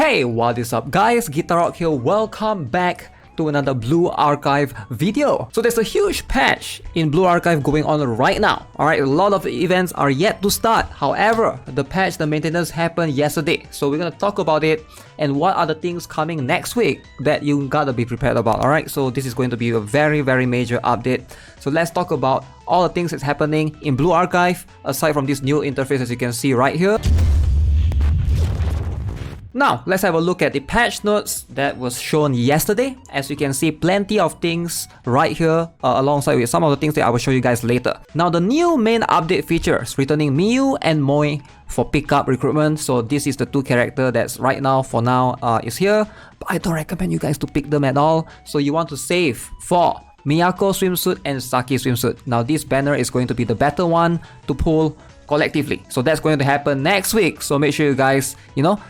Hey, what is up guys? Guitar Rock here, welcome back to another Blue Archive video. So there's a huge patch in Blue Archive going on right now. Alright, a lot of events are yet to start. However, the maintenance happened yesterday. So we're gonna talk about it and what are the things coming next week that you gotta be prepared about. Alright, so this is going to be a very major update. So let's talk about all the things that's happening in Blue Archive aside from this new interface as you can see right here. Now, let's have a look at the patch notes that was shown yesterday. As you can see, plenty of things right here alongside with some of the things that I will show you guys later. Now, the new main update features returning Miyu and Moi for pickup recruitment. So this is the two characters that's right now, for now, is here. But I don't recommend you guys to pick them at all. So you want to save for Miyako swimsuit and Saki swimsuit. Now, this banner is going to be the better one to pull collectively. So that's going to happen next week. So make sure you guys,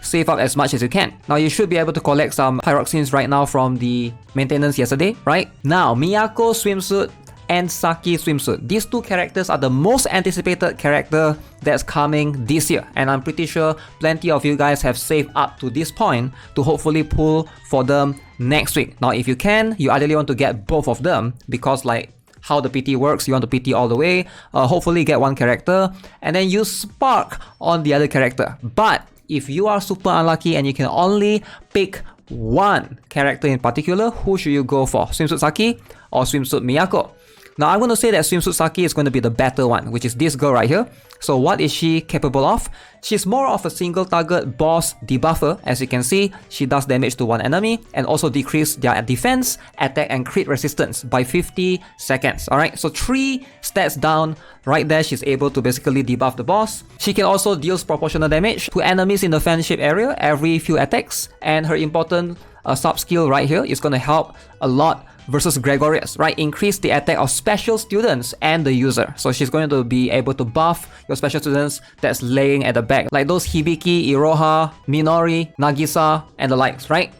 save up as much as you can. Now you should be able to collect some pyroxenes right now from the maintenance yesterday, right? Now, Miyako swimsuit and Saki swimsuit. These two characters are the most anticipated character that's coming this year. And I'm pretty sure plenty of you guys have saved up to this point to hopefully pull for them next week. Now, if you can, you ideally want to get both of them because how the PT works, you want to PT all the way, hopefully get one character, and then use Spark on the other character. But if you are super unlucky and you can only pick one character in particular, who should you go for? Swimsuit Saki or Swimsuit Miyako? Now I'm going to say that Swimsuit Saki is going to be the better one, which is this girl right here. So what is she capable of? She's more of a single target boss debuffer. As you can see, she does damage to one enemy and also decrease their defense, attack and crit resistance by 50 seconds. Alright, so 3 stats down right there, she's able to basically debuff the boss. She can also deal proportional damage to enemies in the fanship area every few attacks, and her important sub skill right here is going to help a lot versus Gregorius, right? Increase the attack of special students and the user. So she's going to be able to buff your special students that's laying at the back, like those Hibiki, Iroha, Minori, Nagisa, and the likes, right?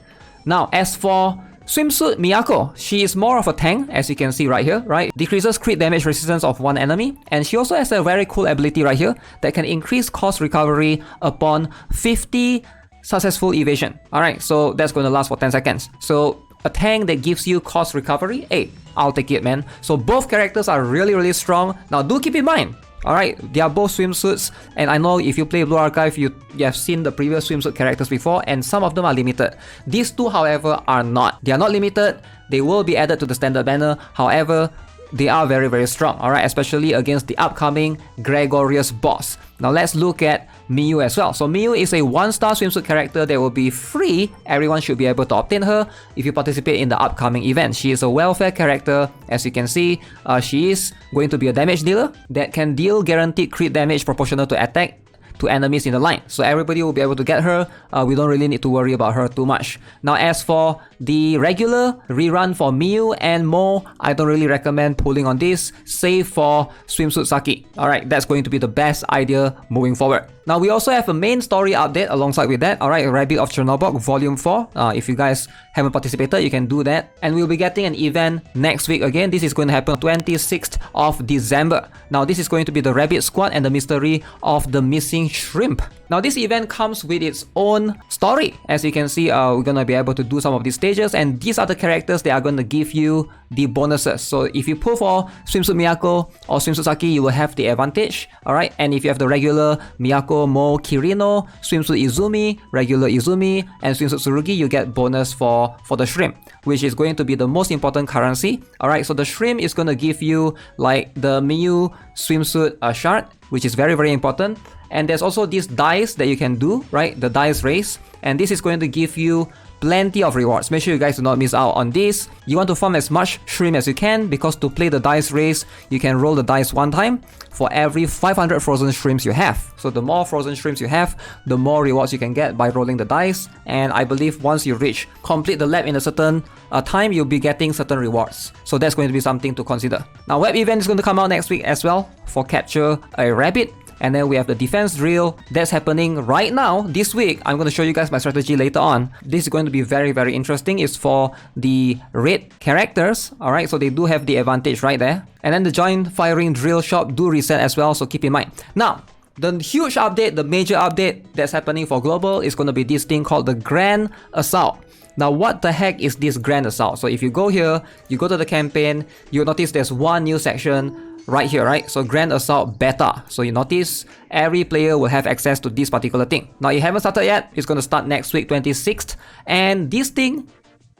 Now, as for Swimsuit Miyako, she is more of a tank, as you can see right here, right? Decreases crit damage resistance of one enemy, and she also has a very cool ability right here that can increase cost recovery upon 50 successful evasion. Alright, so that's going to last for 10 seconds. So a tank that gives you cost recovery, hey, I'll take it, man. So both characters are really strong. Now do keep in mind, alright, they are both swimsuits, and I know if you play Blue Archive, you have seen the previous swimsuit characters before, and some of them are limited. These two, however, are not. They are not limited. They will be added to the standard banner. However, they are very strong, alright, especially against the upcoming Gregorius boss. Now let's look at Miyu as well. So Miyu is a 1-star swimsuit character that will be free. Everyone should be able to obtain her if you participate in the upcoming event. She is a welfare character. As you can see, she is going to be a damage dealer that can deal guaranteed crit damage proportional to attack to enemies in the line. So everybody will be able to get her. We don't really need to worry about her too much. Now as for the regular rerun for Miyu and Mo, I don't really recommend pulling on this, save for Swimsuit Saki. Alright, that's going to be the best idea moving forward. Now we also have a main story update alongside with that. Alright, Rabbit of Chernobyl Volume 4. If you guys haven't participated, you can do that. And we'll be getting an event next week again. This is going to happen 26th of December. Now this is going to be the Rabbit Squad and the mystery of the missing shrimp. Now this event comes with its own story. As you can see, we're going to be able to do some of these stages, and these are the characters that are going to give you the bonuses. So if you pull for Swimsuit Miyako or Swimsuit Saki, you will have the advantage. Alright, and if you have the regular Miyako, Mo, Kirino, Swimsuit Izumi, regular Izumi, and Swimsuit Tsurugi, you get bonus for the shrimp, which is going to be the most important currency. Alright, so the shrimp is going to give you like the Miyu swimsuit shard, which is very important. And there's also these dice that you can do, right? The dice race, and this is going to give you plenty of rewards. Make sure you guys do not miss out on this. You want to farm as much shrimp as you can, because to play the dice race, you can roll the dice one time for every 500 frozen shrimps you have. So the more frozen shrimps you have, the more rewards you can get by rolling the dice. And I believe once you complete the lab in a certain time, you'll be getting certain rewards. So that's going to be something to consider. Now web event is going to come out next week as well for Capture a Rabbit. And then we have the defense drill that's happening right now this week. I'm going to show you guys my strategy later on. This is going to be very interesting. It's for the red characters. Alright, so they do have the advantage right there. And then the joint firing drill shop do reset as well, so keep in mind. Now, The huge update, the major update that's happening for global is going to be this thing called the Grand Assault. Now what the heck is this Grand Assault? So if you go here, you go to the campaign, you'll notice there's one new section right here, right? So Grand Assault Beta. So you notice every player will have access to this particular thing. Now it haven't started yet, it's going to start next week 26th, and this thing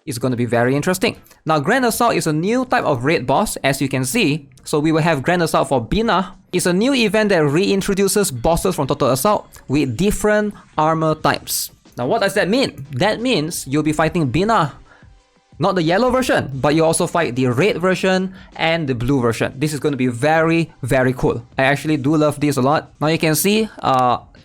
is going to be very interesting. Now Grand Assault is a new type of raid boss, as you can see. So we will have Grand Assault for Bina. It's a new event that reintroduces bosses from Total Assault with different armor types. Now what does that mean? That means you'll be fighting Bina. Not the yellow version, but you also fight the red version and the blue version. This is going to be very, very cool. I actually do love this a lot. Now you can see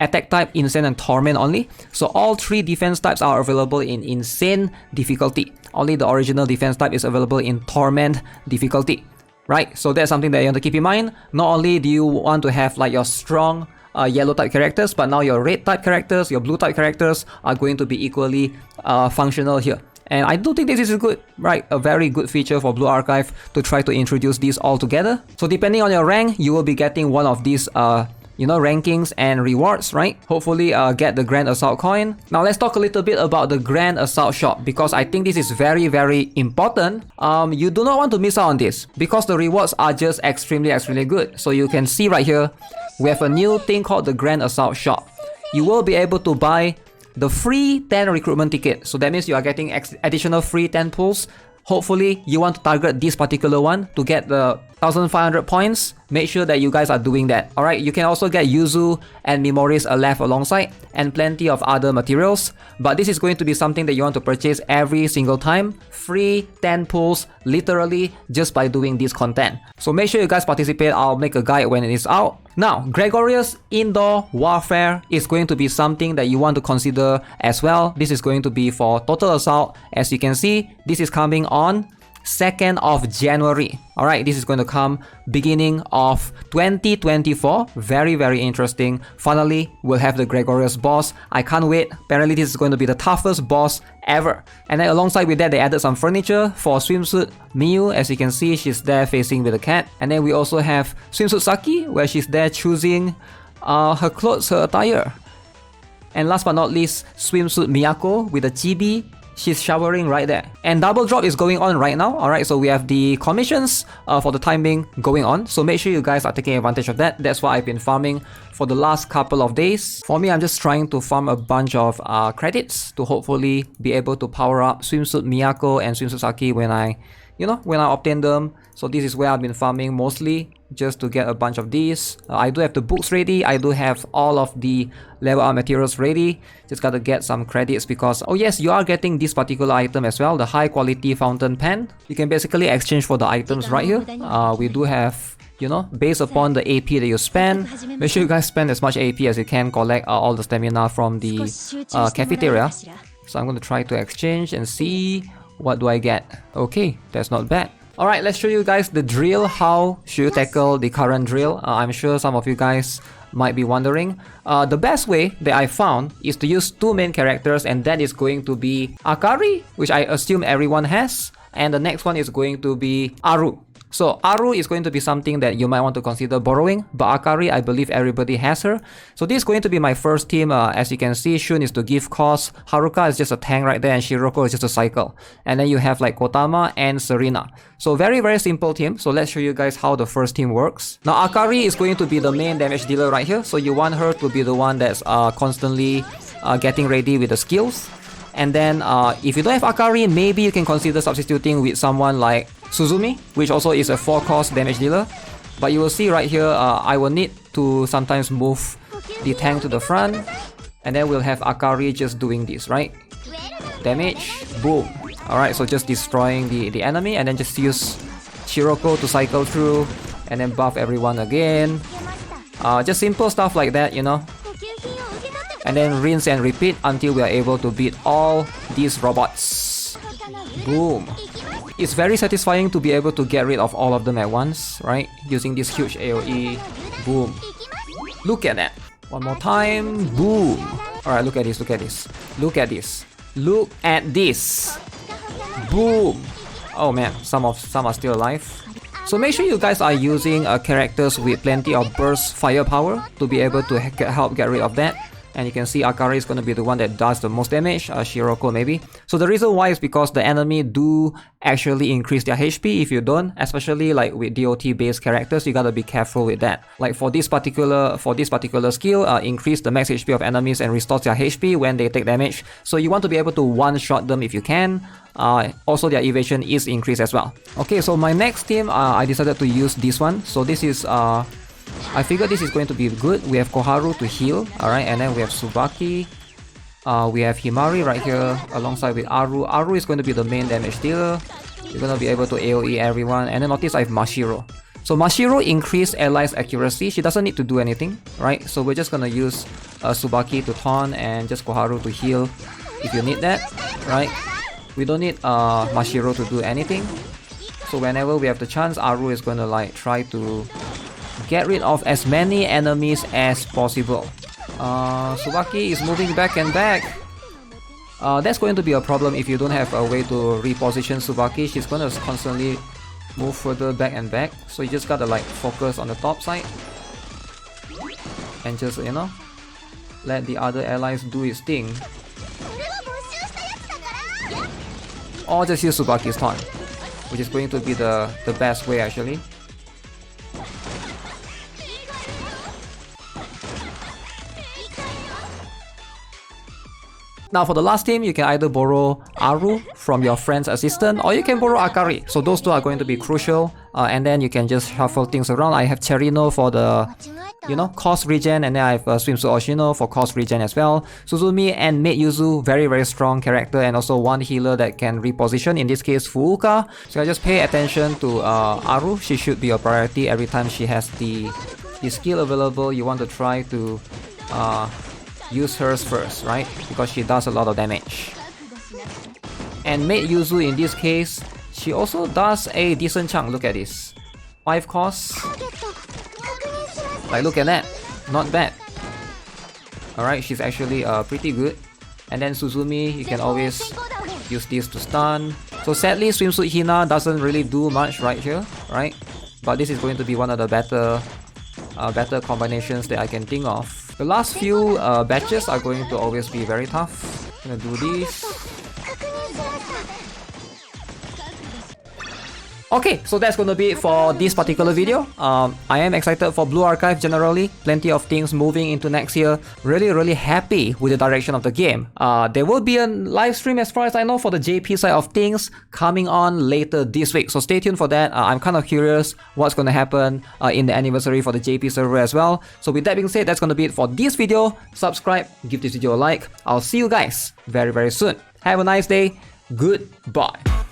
attack type, Insane and Torment only. So all three defense types are available in Insane difficulty. Only the original defense type is available in Torment difficulty. Right? So that's something that you want to keep in mind. Not only do you want to have like your strong yellow type characters, but now your red type characters, your blue type characters are going to be equally functional here. And I do think this is good, right? A very good feature for Blue Archive to try to introduce these all together. So depending on your rank, you will be getting one of these rankings and rewards, right? Hopefully get the Grand Assault coin. Now let's talk a little bit about the Grand Assault shop, because I think this is very, very important. You do not want to miss out on this because the rewards are just extremely good. So you can see right here, we have a new thing called the Grand Assault shop. You will be able to buy the free 10 recruitment ticket. So that means you are getting additional free 10 pulls. Hopefully you want to target this particular one to get the 1500 points. Make sure that you guys are doing that. Alright, you can also get Yuzu and Memories left alongside and plenty of other materials. But this is going to be something that you want to purchase every single time. Free 10 pulls literally just by doing this content. So make sure you guys participate. I'll make a guide when it is out. Now, Gregorius Indoor Warfare is going to be something that you want to consider as well. This is going to be for Total Assault. As you can see, this is coming on 2nd of January. Alright, this is going to come beginning of 2024. Very, very interesting. Finally, we'll have the Gregorius boss. I can't wait. Apparently, this is going to be the toughest boss ever. And then alongside with that, they added some furniture for Swimsuit Miyu. As you can see, she's there facing with a cat. And then we also have Swimsuit Saki, where she's there choosing her clothes, her attire. And last but not least, Swimsuit Miyako with a chibi. She's showering right there. And double drop is going on right now. Alright, so we have the commissions for the time being going on. So make sure you guys are taking advantage of that. That's what I've been farming for the last couple of days. For me, I'm just trying to farm a bunch of credits to hopefully be able to power up Swimsuit Miyako and Swimsuit Saki when I obtain them. So this is where I've been farming mostly, just to get a bunch of these. I do have the books ready. I do have all of the level up materials ready. Just gotta get some credits because, oh yes, you are getting this particular item as well, the high quality fountain pen. You can basically exchange for the items right here. We do have, based upon the AP that you spend, make sure you guys spend as much AP as you can, collect all the stamina from the cafeteria. So I'm going to try to exchange and see what do I get. Okay, that's not bad. Alright, let's show you guys the drill. How should you tackle the current drill? I'm sure some of you guys might be wondering. The best way that I found is to use two main characters, and that is going to be Akari, which I assume everyone has, and the next one is going to be Aru. So Aru is going to be something that you might want to consider borrowing, but Akari, I believe everybody has her. So this is going to be my first team. As you can see, Shun is to give cost, Haruka is just a tank right there, and Shiroko is just a cycle. And then you have like Kotama and Serena. So very, very simple team. So let's show you guys how the first team works. Now Akari is going to be the main damage dealer right here. So you want her to be the one that's constantly getting ready with the skills. And then if you don't have Akari, maybe you can consider substituting with someone like Suzumi, which also is a 4-cost damage dealer. But you will see right here, I will need to sometimes move the tank to the front. And then we'll have Akari just doing this, right? Damage, boom. Alright, so just destroying the enemy, and then just use Shiroko to cycle through and then buff everyone again. Just simple stuff like that, And then rinse and repeat until we are able to beat all these robots. Boom. It's very satisfying to be able to get rid of all of them at once, right? Using this huge AoE. Boom. Look at that. One more time. Boom. Alright, look at this, look at this. Look at this. Look at this. Boom. Oh man, some are still alive. So make sure you guys are using characters with plenty of burst firepower to be able to help get rid of that. And you can see Akari is going to be the one that does the most damage, Shiroko maybe. So the reason why is because the enemy do actually increase their HP if you don't, especially like with DOT based characters, you gotta be careful with that. Like for this particular skill, increase the max HP of enemies and restores their HP when they take damage. So you want to be able to one-shot them if you can. Also their evasion is increased as well. Okay, so my next team, I decided to use this one. So this is I figured this is going to be good. We have Koharu to heal, alright, and then we have Tsubaki. We have Himari right here alongside with Aru. Aru is going to be the main damage dealer. You're going to be able to AoE everyone. And then notice I have Mashiro. So Mashiro increased allies accuracy. She doesn't need to do anything, right? So we're just going to use Tsubaki to taunt and just Koharu to heal if you need that, right? We don't need Mashiro to do anything. So whenever we have the chance, Aru is going to like try to get rid of as many enemies as possible. Tsubaki is moving back and back. That's going to be a problem if you don't have a way to reposition Tsubaki. She's going to constantly move further back and back. So you just gotta like focus on the top side. And just, you know, let the other allies do its thing. Or just use Tsubaki's taunt, which is going to be the best way actually. Now for the last team, you can either borrow Aru from your friend's assistant or you can borrow Akari. So those two are going to be crucial, and then you can just shuffle things around. I have Cherino for the, you know, cost regen, and then I have Swimsuit Oshino for cost regen as well. Suzumi and Maid Yuzu, very strong character, and also one healer that can reposition, in this case Fuuka. So I just pay attention to Aru. She should be a priority every time she has the skill available. You want to try to use hers first, right? Because she does a lot of damage. And Maid Yuzu in this case, she also does a decent chunk. Look at this. 5 costs. Like look at that. Not bad. Alright, she's actually pretty good. And then Suzumi, you can always use this to stun. So sadly, Swimsuit Hina doesn't really do much right here, right? But this is going to be one of the better combinations that I can think of. The last few batches are going to always be very tough. I'm gonna do this. Okay, so that's gonna be it for this particular video. I am excited for Blue Archive generally. Plenty of things moving into next year. Really happy with the direction of the game. There will be a live stream as far as I know for the JP side of things coming on later this week. So stay tuned for that. I'm kind of curious what's gonna happen in the anniversary for the JP server as well. So with that being said, that's gonna be it for this video. Subscribe, give this video a like. I'll see you guys very soon. Have a nice day. Goodbye.